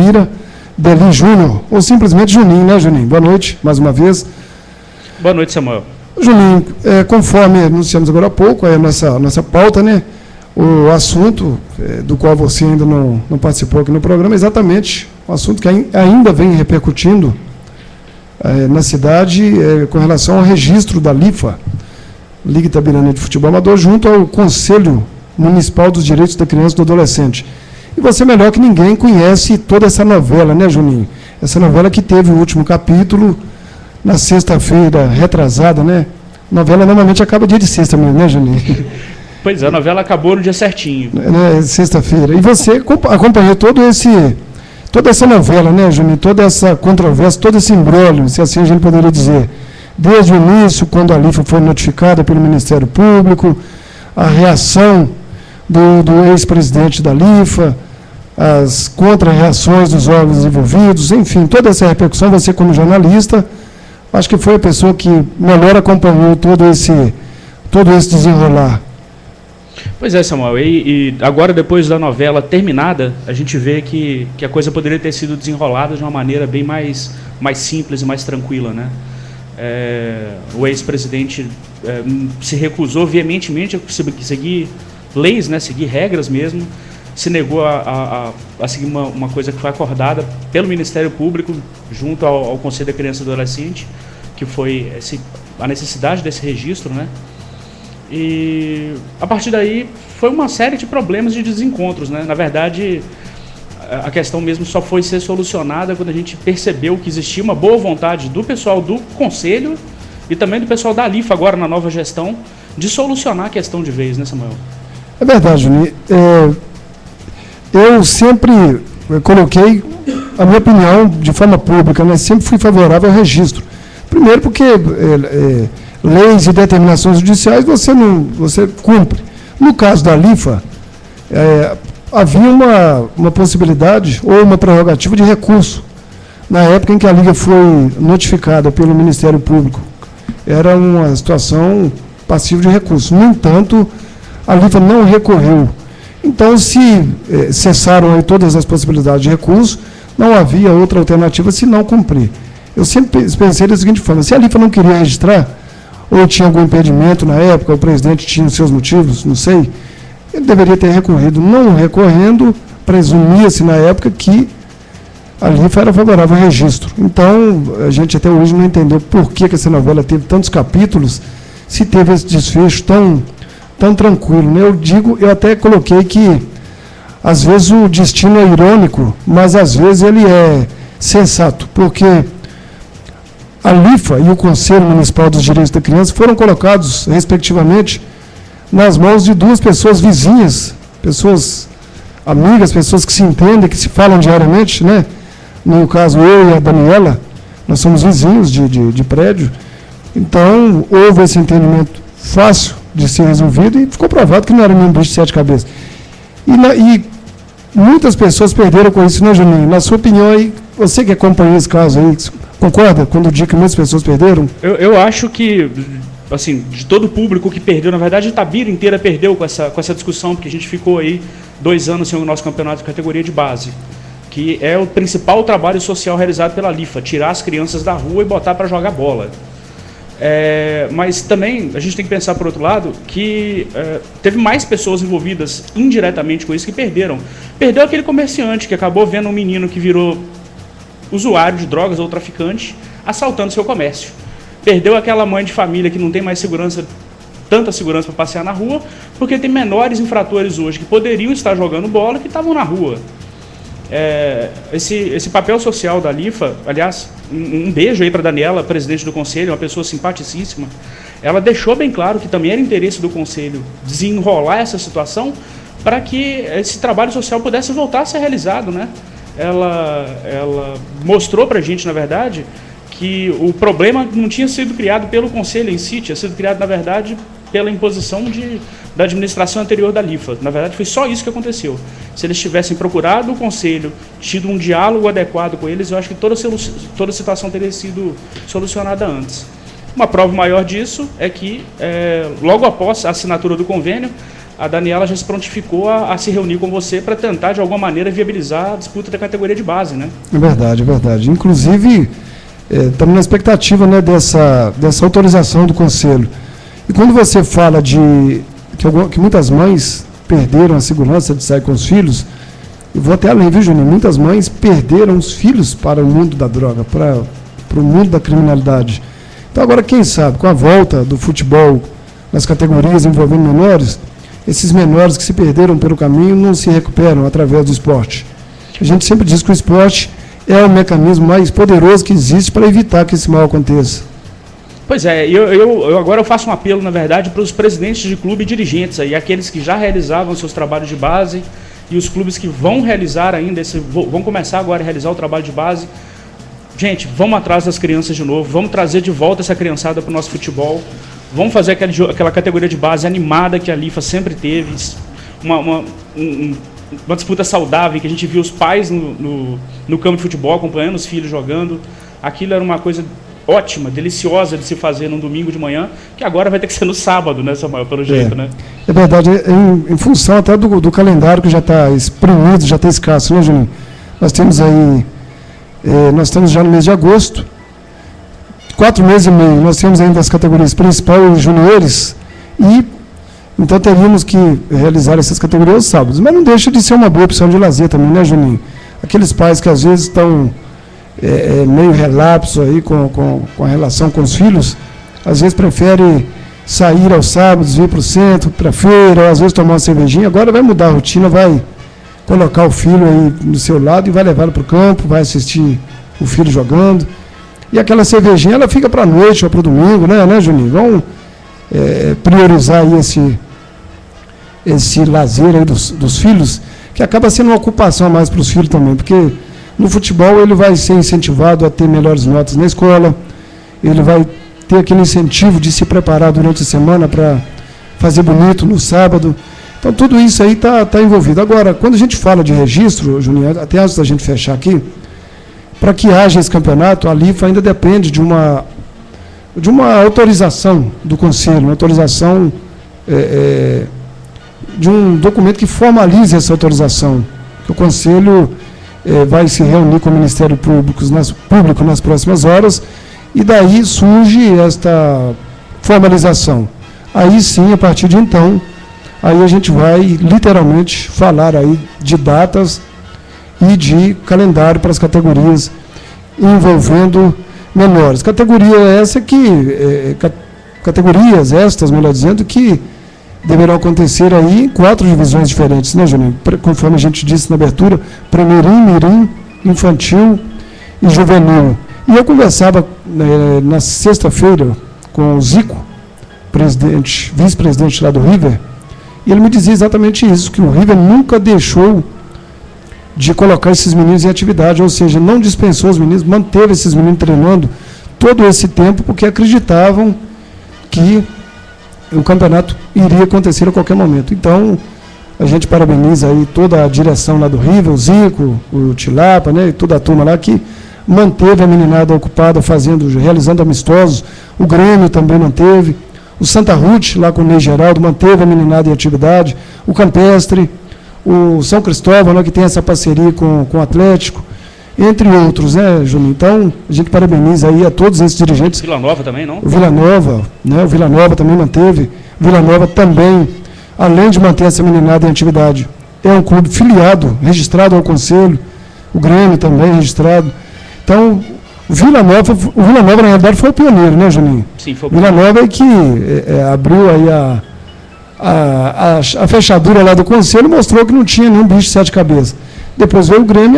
Altamira Deli Júnior, ou simplesmente Juninho, né, Juninho? Boa noite, mais uma vez. Boa noite, Samuel. Juninho, conforme anunciamos agora há pouco, a nossa pauta, né, o assunto do qual você ainda não participou aqui no programa, é exatamente o assunto que ainda vem repercutindo na cidade com relação ao registro da LIFA, Liga Itabirana de Futebol Amador, junto ao Conselho Municipal dos Direitos da Criança e do Adolescente. E você, melhor que ninguém, conhece toda essa novela, né, Juninho? Essa novela que teve o último capítulo na sexta-feira retrasada, né? A novela normalmente acaba dia de sexta mesmo, né, Juninho? Pois é, a novela acabou no dia certinho. Sexta-feira. E você acompanhou toda essa novela, né, Juninho? Toda essa controvérsia, todo esse imbróglio, se assim a gente poderia dizer. Desde o início, quando a LIFA foi notificada pelo Ministério Público, a reação do ex-presidente da LIFA, as contra-reações dos órgãos envolvidos, enfim, toda essa repercussão, você como jornalista, acho que foi a pessoa que melhor acompanhou todo esse desenrolar. Pois é, Samuel, e agora, depois da novela terminada, a gente vê que a coisa poderia ter sido desenrolada de uma maneira bem mais simples e mais tranquila, né? O ex-presidente se recusou veementemente a seguir leis, né, seguir regras mesmo, se negou a seguir uma coisa que foi acordada pelo Ministério Público junto ao Conselho da Criança e do Adolescente, que foi a necessidade desse registro, né? E a partir daí foi uma série de problemas de desencontros, né? Na verdade, a questão mesmo só foi ser solucionada quando a gente percebeu que existia uma boa vontade do pessoal do Conselho e também do pessoal da LIFA, agora na nova gestão, de solucionar a questão de vez, né, Samuel? É verdade, Juninho. Eu sempre coloquei a minha opinião de forma pública, né? Sempre fui favorável ao registro. Primeiro porque leis e determinações judiciais você cumpre. No caso da LIFA, havia uma possibilidade ou uma prerrogativa de recurso. Na época em que a Liga foi notificada pelo Ministério Público, era uma situação passiva de recurso. No entanto, a LIFA não recorreu. Então, se cessaram aí todas as possibilidades de recurso, não havia outra alternativa se não cumprir. Eu sempre pensei da seguinte forma: se a LIFA não queria registrar, ou tinha algum impedimento na época, o presidente tinha os seus motivos, não sei, ele deveria ter recorrido. Não recorrendo, presumia-se na época que a LIFA era favorável ao registro. Então, a gente até hoje não entendeu por que essa novela teve tantos capítulos, se teve esse desfecho tão tranquilo, né? Eu até coloquei que, às vezes, o destino é irônico, mas, às vezes, ele é sensato, porque a LIFA e o Conselho Municipal dos Direitos da Criança foram colocados, respectivamente, nas mãos de duas pessoas vizinhas, pessoas amigas, pessoas que se entendem, que se falam diariamente, né? No caso, eu e a Daniela, nós somos vizinhos de prédio, então houve esse entendimento fácil de ser resolvido e ficou provado que não era nenhum bicho de sete cabeças. E muitas pessoas perderam com isso, né, Juninho? Na sua opinião aí, você que acompanhou esse caso aí, concorda quando diz que muitas pessoas perderam? Eu acho que, assim, de todo o público que perdeu, na verdade, a Itabira inteira perdeu com essa discussão, porque a gente ficou aí 2 anos sem o nosso campeonato de categoria de base, que é o principal trabalho social realizado pela LIFA, tirar as crianças da rua e botar para jogar bola. Mas também a gente tem que pensar, por outro lado, que teve mais pessoas envolvidas indiretamente com isso que perderam. Perdeu aquele comerciante que acabou vendo um menino que virou usuário de drogas ou traficante assaltando seu comércio. Perdeu aquela mãe de família que não tem mais tanta segurança para passear na rua, porque tem menores infratores hoje que poderiam estar jogando bola que estavam na rua. Esse papel social da LIFA, aliás, um beijo aí para a Daniela, presidente do Conselho, uma pessoa simpaticíssima, ela deixou bem claro que também era interesse do Conselho desenrolar essa situação para que esse trabalho social pudesse voltar a ser realizado, né? Ela mostrou para a gente, na verdade, que o problema não tinha sido criado pelo Conselho em si, tinha sido criado, na verdade, pela imposição da administração anterior da LIFA. Na verdade, foi só isso que aconteceu. Se eles tivessem procurado o Conselho, tido um diálogo adequado com eles, eu acho que toda a situação teria sido solucionada antes. Uma prova maior disso é que, logo após a assinatura do convênio, a Daniela já se prontificou a se reunir com você para tentar, de alguma maneira, viabilizar a disputa da categoria de base, né? É verdade, é verdade. Inclusive, estamos na expectativa, né, dessa autorização do Conselho. E quando você fala que muitas mães perderam a segurança de sair com os filhos, eu vou até além, viu, Juninho? Muitas mães perderam os filhos para o mundo da droga, para o mundo da criminalidade. Então, agora, quem sabe, com a volta do futebol nas categorias envolvendo menores, esses menores que se perderam pelo caminho não se recuperam através do esporte. A gente sempre diz que o esporte é o mecanismo mais poderoso que existe para evitar que esse mal aconteça. Pois é, eu agora faço um apelo, na verdade, para os presidentes de clube e dirigentes, aí, aqueles que já realizavam seus trabalhos de base e os clubes que vão realizar ainda, vão começar agora a realizar o trabalho de base. Gente, vamos atrás das crianças de novo, vamos trazer de volta essa criançada para o nosso futebol. Vamos fazer aquela categoria de base animada que a Lifa sempre teve, uma disputa saudável, que a gente viu os pais no campo de futebol acompanhando os filhos jogando. Aquilo era uma coisa ótima, deliciosa de se fazer num domingo de manhã, que agora vai ter que ser no sábado, né, Samuel, pelo jeito, né? É verdade, em função até do calendário que já está espremido, já está escasso, né, Juninho? Nós temos aí, nós estamos já no mês de agosto, 4 meses e meio, nós temos ainda as categorias principal e juniores, e então teríamos que realizar essas categorias aos sábados. Mas não deixa de ser uma boa opção de lazer também, né, Juninho? Aqueles pais que às vezes estão meio relapso aí com a relação com os filhos, às vezes prefere sair aos sábados, vir para o centro, para a feira, ou às vezes tomar uma cervejinha. Agora vai mudar a rotina, vai colocar o filho aí do seu lado e vai levá-lo para o campo, vai assistir o filho jogando. E aquela cervejinha, ela fica para a noite ou para o domingo, né, Juninho? Vamos priorizar aí esse lazer aí dos filhos, que acaba sendo uma ocupação a mais para os filhos também, porque no futebol ele vai ser incentivado a ter melhores notas na escola, ele vai ter aquele incentivo de se preparar durante a semana para fazer bonito no sábado. Então tudo isso aí está envolvido. Agora, quando a gente fala de registro, Juninho, até antes da gente fechar aqui, para que haja esse campeonato, a Lifa ainda depende de uma autorização do Conselho, uma autorização de um documento que formalize essa autorização, que o Conselho vai se reunir com o Ministério Público nas próximas horas, e daí surge esta formalização. Aí sim, a partir de então, aí a gente vai literalmente falar aí de datas e de calendário para as categorias envolvendo menores. Categoria essa categorias estas, melhor dizendo, que deverão acontecer aí em 4 divisões diferentes, né, Juninho? Conforme a gente disse na abertura, Primeirinho, Mirim, Infantil e Juvenil. E eu conversava na sexta-feira com o Zico, vice-presidente lá do River, e ele me dizia exatamente isso, que o River nunca deixou de colocar esses meninos em atividade, ou seja, não dispensou os meninos, manteve esses meninos treinando todo esse tempo, porque acreditavam que o campeonato iria acontecer a qualquer momento. Então, a gente parabeniza aí toda a direção lá do River, o Zico, o Tilapa, né, e toda a turma lá que manteve a meninada ocupada, realizando amistosos. O Grêmio também manteve. O Santa Ruth, lá com o Ney Geraldo, manteve a meninada em atividade. O Campestre, o São Cristóvão, né, que tem essa parceria com o Atlético, entre outros, né, Juninho? Então, a gente parabeniza aí a todos esses dirigentes. Vila Nova também, não? O Vila Nova, né? O Vila Nova também manteve. O Vila Nova também, além de manter essa meninada em atividade, é um clube filiado, registrado ao Conselho. O Grêmio também registrado. Então, o Vila Nova, na realidade, foi o pioneiro, né, Juninho? Sim, foi o Vila Nova é que abriu aí a fechadura lá do Conselho e mostrou que não tinha nenhum bicho de 7 cabeças. Depois veio o Grêmio.